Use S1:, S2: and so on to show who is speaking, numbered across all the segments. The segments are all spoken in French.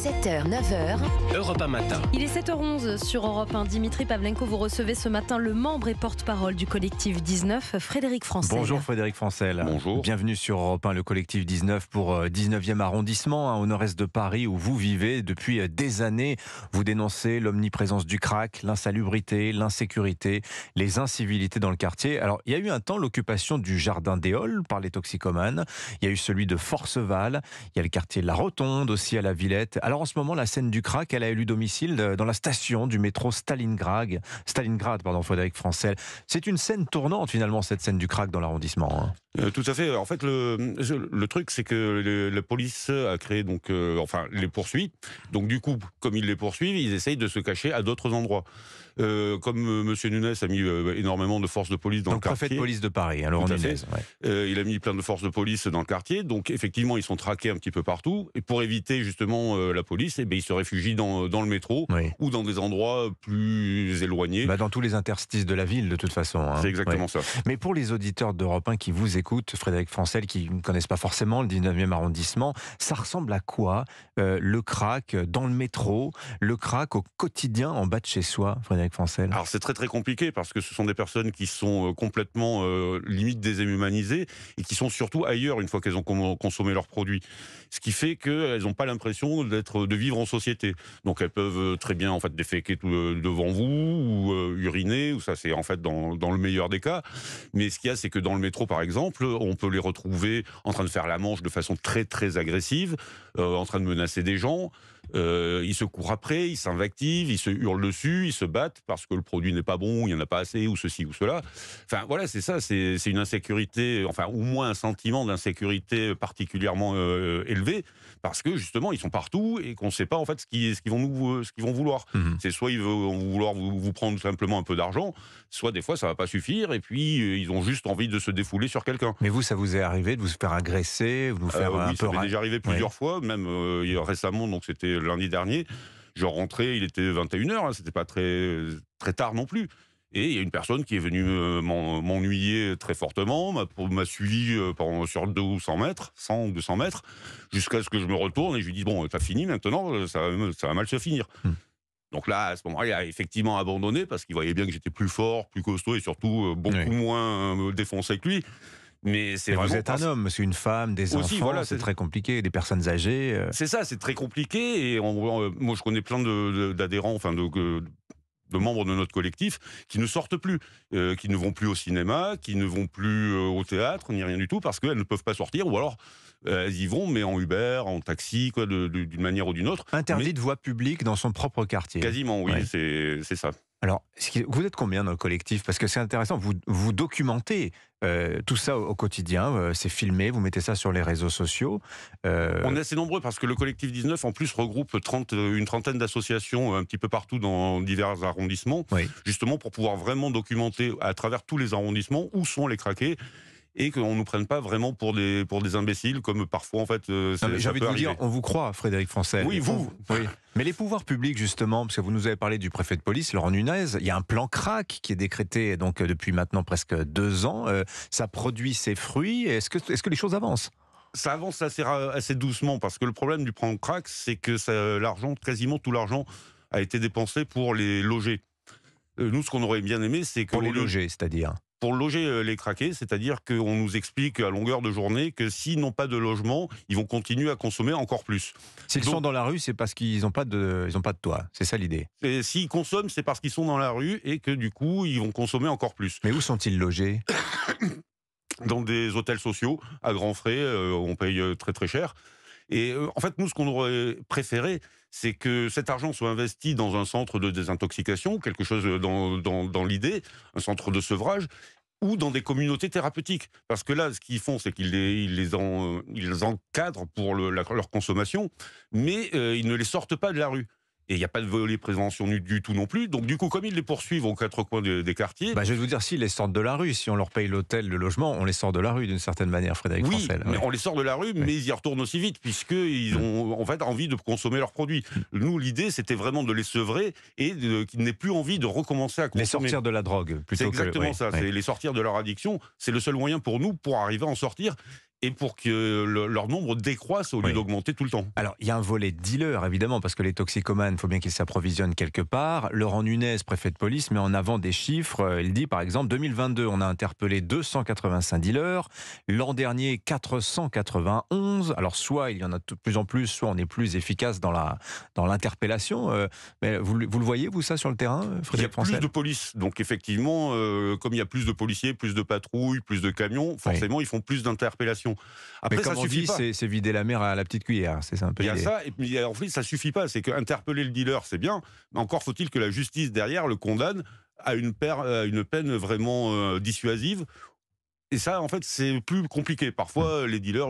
S1: 7h, 9h.
S2: Europe 1 matin.
S3: Il est 7h11 sur Europe 1. Dimitri Pavlenko, vous recevez ce matin le membre et porte-parole du collectif 19, Frédéric Francel.
S4: Bonjour Frédéric Francel.
S5: Bonjour.
S4: Bienvenue sur Europe 1, le collectif 19 pour 19e arrondissement, au nord-est de Paris, où vous vivez depuis des années. Vous dénoncez l'omniprésence du crack, l'insalubrité, l'insécurité, les incivilités dans le quartier. Alors, il y a eu un temps l'occupation du jardin des Halles par les toxicomanes. Il y a eu celui de Forceval. Il y a le quartier de la Rotonde aussi à la Villette. Alors en ce moment, la scène du crack, elle a élu domicile dans la station du métro Stalingrad, Frédéric Francel. C'est une scène tournante finalement, cette scène du crack dans l'arrondissement.
S5: Tout à fait. En fait, le truc, c'est que la police a créé les poursuit. Donc du coup, comme ils les poursuivent, ils essayent de se cacher à d'autres endroits. Comme M. Nunes a mis énormément de forces de police dans le quartier.
S4: Préfet de police de Paris, Laurent Nunes. Ouais.
S5: Il a mis plein de forces de police dans le quartier. Donc effectivement, ils sont traqués un petit peu partout. Et pour éviter justement la police, ils se réfugient dans le métro ou dans des endroits plus éloignés.
S4: Dans tous les interstices de la ville, de toute façon.
S5: C'est exactement ça. Mais
S4: pour les auditeurs d'Europe 1 qui vous écoutent, Frédéric Francel, qui ne connaissent pas forcément le 19e arrondissement, ça ressemble à quoi le crack dans le métro, le crack au quotidien en bas de chez soi, Frédéric Francel?
S5: Alors c'est très très compliqué parce que ce sont des personnes qui sont complètement limite déshumanisées et qui sont surtout ailleurs une fois qu'elles ont consommé leurs produits. Ce qui fait qu'elles n'ont pas l'impression de vivre en société. Donc elles peuvent très bien en fait déféquer devant vous ou uriner, ou ça c'est en fait dans le meilleur des cas. Mais ce qu'il y a, c'est que dans le métro par exemple, on peut les retrouver en train de faire la manche de façon très très agressive, en train de menacer des gens. Ils se courent après, ils s'invectivent, ils se hurlent dessus, ils se battent parce que le produit n'est pas bon, il n'y en a pas assez, ou ceci ou cela. Enfin voilà, c'est ça, c'est une insécurité, enfin au moins un sentiment d'insécurité particulièrement élevé, parce que justement ils sont partout et qu'on ne sait pas en fait ce qu'ils vont vouloir. C'est soit ils vont vouloir vous prendre simplement un peu d'argent, soit des fois ça va pas suffire et puis ils ont juste envie de se défouler sur quelqu'un.
S4: Mais vous, ça vous est arrivé de vous faire agresser, de vous faire un
S5: oui,
S4: peu...
S5: ça m'est déjà arrivé plusieurs fois, même récemment, donc c'était lundi dernier. Je rentrais, il était 21h, c'était pas très, très tard non plus. Et il y a une personne qui est venue m'ennuyer très fortement, m'a suivi sur 200 mètres, 100 ou 200 mètres, jusqu'à ce que je me retourne et je lui dis « Bon, t'as fini maintenant, ça va mal se finir ». Donc là, à ce moment-là, il a effectivement abandonné parce qu'il voyait bien que j'étais plus fort, plus costaud et surtout beaucoup moins défoncé que lui. Mais
S4: vous êtes un homme, c'est une femme, des enfants, voilà, c'est très compliqué, des personnes âgées.
S5: C'est ça, c'est très compliqué. Et moi, je connais plein d'adhérents, enfin de membres de notre collectif qui ne sortent plus, qui ne vont plus au cinéma, qui ne vont plus au théâtre, ni rien du tout, parce qu'elles ne peuvent pas sortir, ou alors elles y vont, mais en Uber, en taxi, d'une manière ou d'une autre.
S4: Interdit de voie publique dans son propre quartier.
S5: Quasiment, oui, c'est ça.
S4: Alors, vous êtes combien dans le collectif? Parce que c'est intéressant, vous documentez tout ça au quotidien, c'est filmé, vous mettez ça sur les réseaux sociaux.
S5: On est assez nombreux parce que le collectif 19 en plus regroupe une trentaine d'associations un petit peu partout dans divers arrondissements, justement pour pouvoir vraiment documenter à travers tous les arrondissements où sont les craqués, et qu'on ne nous prenne pas vraiment pour des imbéciles, comme parfois en fait
S4: j'ai envie de vous dire, on vous croit, Frédéric Francel.
S5: Oui, vous.
S4: Oui. Mais les pouvoirs publics, justement, parce que vous nous avez parlé du préfet de police, Laurent Nunes, il y a un plan crack qui est décrété donc depuis maintenant presque 2 ans. Ça produit ses fruits. Est-ce que les choses avancent?
S5: Ça avance assez doucement, parce que le problème du plan crack, c'est que quasiment tout l'argent a été dépensé pour les loger. Nous, ce qu'on aurait bien aimé, c'est que...
S4: Pour les loger, c'est-à-dire?
S5: Pour loger les craqués, c'est-à-dire qu'on nous explique à longueur de journée que s'ils n'ont pas de logement, ils vont continuer à consommer encore plus.
S4: S'ils sont dans la rue, c'est parce qu'ils n'ont pas de toit. C'est ça l'idée.
S5: Et s'ils consomment, c'est parce qu'ils sont dans la rue et que du coup, ils vont consommer encore plus.
S4: Mais où sont-ils logés?
S5: Dans des hôtels sociaux, à grands frais, on paye très très cher. Et en fait, nous, ce qu'on aurait préféré, c'est que cet argent soit investi dans un centre de désintoxication, quelque chose dans l'idée, un centre de sevrage, ou dans des communautés thérapeutiques. Parce que là, ce qu'ils font, c'est qu'ils les encadrent pour leur consommation, mais ils ne les sortent pas de la rue. Et il n'y a pas de volet prévention du tout non plus. Donc du coup, comme ils les poursuivent aux 4 coins des quartiers...
S4: je vais vous dire, s'ils les sortent de la rue, si on leur paye l'hôtel, le logement, on les sort de la rue d'une certaine manière, Frédéric Francel.
S5: Oui, mais on les sort de la rue, mais ils y retournent aussi vite, puisqu'ils ont en fait envie de consommer leurs produits. Nous, l'idée, c'était vraiment de les sevrer et qu'ils n'aient plus envie de recommencer à consommer.
S4: Les sortir de la drogue, plutôt.
S5: C'est exactement ça, c'est les sortir de leur addiction. C'est le seul moyen pour nous, pour arriver à en sortir. et pour que leur nombre décroisse au lieu d'augmenter tout le temps.
S4: Alors, il y a un volet dealer, évidemment, parce que les toxicomanes, il faut bien qu'ils s'approvisionnent quelque part. Laurent Nunez, préfet de police, met en avant des chiffres. Il dit, par exemple, 2022, on a interpellé 285 dealers. L'an dernier, 491. Alors, soit il y en a de plus en plus, soit on est plus efficace dans l'interpellation. Mais vous le voyez, vous, ça, sur le terrain, Frédéric
S5: Il y a
S4: Foncel?
S5: plus de police. Donc, effectivement, comme il y a plus de policiers, plus de patrouilles, plus de camions, forcément, ils font plus d'interpellations. Après,
S4: mais comme
S5: ça
S4: on
S5: suffit
S4: dit,
S5: pas.
S4: c'est vider la mer à la petite cuillère. C'est ça un peu
S5: Il y a
S4: l'idée.
S5: ça, et puis en fait, ça suffit pas. C'est qu'interpeller le dealer, c'est bien, mais encore faut-il que la justice derrière le condamne à une peine vraiment dissuasive. Et ça, en fait, c'est plus compliqué. Parfois, les dealers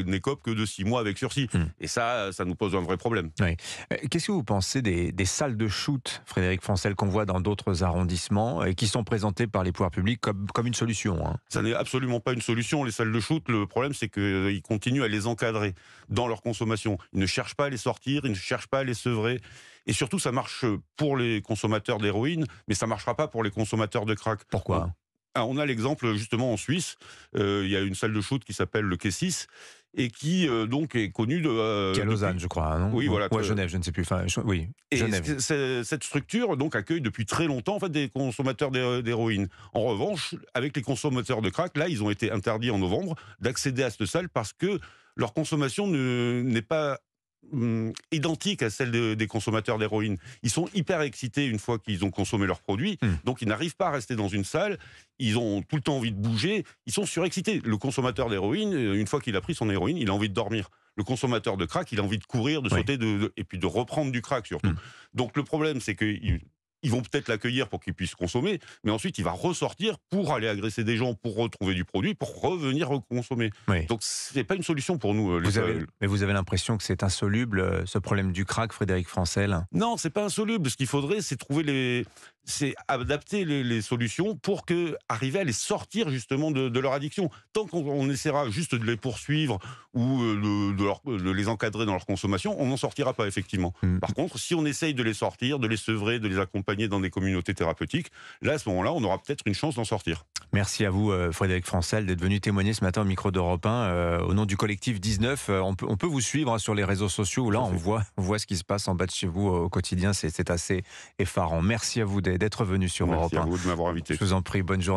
S5: n'écopent que de 6 mois avec sursis. Et ça nous pose un vrai problème.
S4: Oui. Qu'est-ce que vous pensez des salles de shoot, Frédéric Foncel, qu'on voit dans d'autres arrondissements et qui sont présentées par les pouvoirs publics comme une solution, hein?
S5: Ça n'est absolument pas une solution, les salles de shoot. Le problème, c'est qu'ils continuent à les encadrer dans leur consommation. Ils ne cherchent pas à les sortir, ils ne cherchent pas à les sevrer. Et surtout, ça marche pour les consommateurs d'héroïne, mais ça ne marchera pas pour les consommateurs de crack.
S4: Pourquoi?
S5: Ah, on a l'exemple justement en Suisse. Il y a une salle de shoot qui s'appelle le Kessis et qui donc est connue de.
S4: Qui est à Lausanne, je crois, non?
S5: Oui, voilà.
S4: Ou à Genève, je ne sais plus. Enfin, oui,
S5: Et
S4: Genève.
S5: cette structure donc accueille depuis très longtemps en fait des consommateurs d'héroïne. En revanche, avec les consommateurs de crack, là, ils ont été interdits en novembre d'accéder à cette salle parce que leur consommation n'est pas identique à celle des consommateurs d'héroïne. Ils sont hyper excités une fois qu'ils ont consommé leurs produits, donc ils n'arrivent pas à rester dans une salle, ils ont tout le temps envie de bouger, ils sont surexcités. Le consommateur d'héroïne, une fois qu'il a pris son héroïne, il a envie de dormir. Le consommateur de crack, il a envie de courir, de sauter, et puis de reprendre du crack surtout. Donc le problème, c'est que ils vont peut-être l'accueillir pour qu'il puisse consommer, mais ensuite il va ressortir pour aller agresser des gens, pour retrouver du produit, pour revenir consommer.
S4: Oui.
S5: Donc c'est pas une solution pour nous.
S4: Mais vous avez l'impression que c'est insoluble, ce problème du crack, Frédéric Foncel?
S5: Non, c'est pas insoluble. Ce qu'il faudrait, c'est c'est adapter les solutions pour arriver à les sortir justement de leur addiction. Tant qu'on essaiera juste de les poursuivre ou de les encadrer dans leur consommation, on n'en sortira pas effectivement. Par contre, si on essaye de les sortir, de les sevrer, de les accompagner dans des communautés thérapeutiques, là à ce moment-là, on aura peut-être une chance d'en sortir.
S4: Merci à vous, Frédéric Foncel, d'être venu témoigner ce matin au micro d'Europe 1 au nom du collectif 19. On peut vous suivre sur les réseaux sociaux où là on voit ce qui se passe en bas de chez vous au quotidien. C'est assez effarant. Merci à vous d'être venu sur Europe 1.
S5: Merci à vous de m'avoir invité.
S4: Je vous en prie, bonne journée.